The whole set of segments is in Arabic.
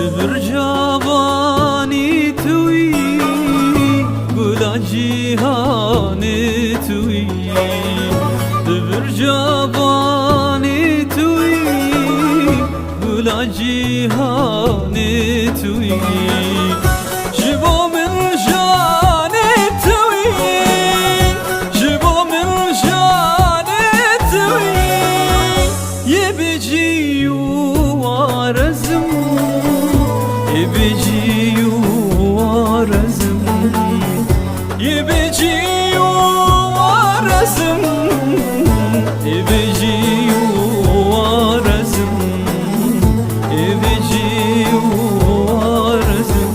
برجاباني توي بلا جيهاني توي برجاباني توي بلا جيهاني توي جبو من جاني توي جبو من جاني توي يبجي وارزم يبجي وارزم يبجي وارزم يبجي وارزم يبجي وارزم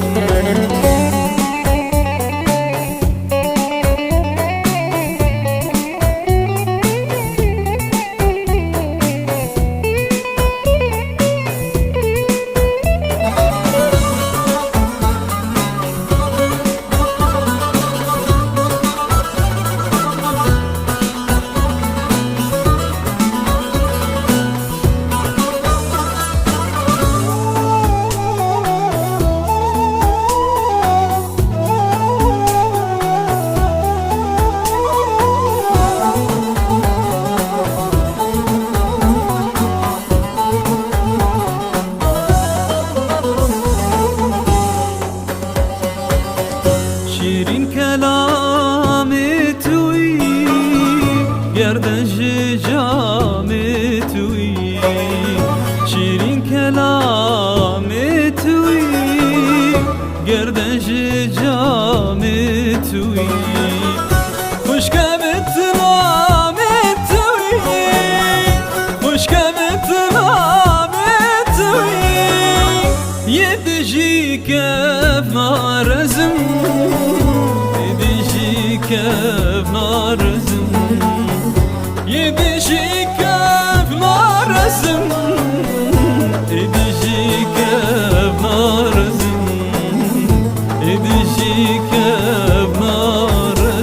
شیرین کلامی توی گردن جامی توی شیرین کلامی توی گردن جامی توی خوشگمت نامی توی خوشگمت نامی توی یه دجی کف نارزم كيف نارزم يدشي كيف نارزم يدشي كيف نارزم يدشي كيف نارزم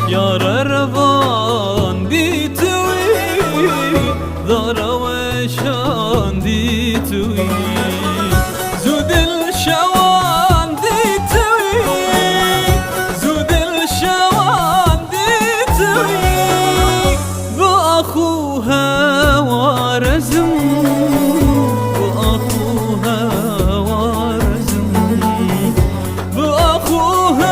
يا روان دي توي ذرا وشان دي توي زود الشوان دي توي زود الشوان دي توي بأخوها وارزم بأخوها وارزم بأخوها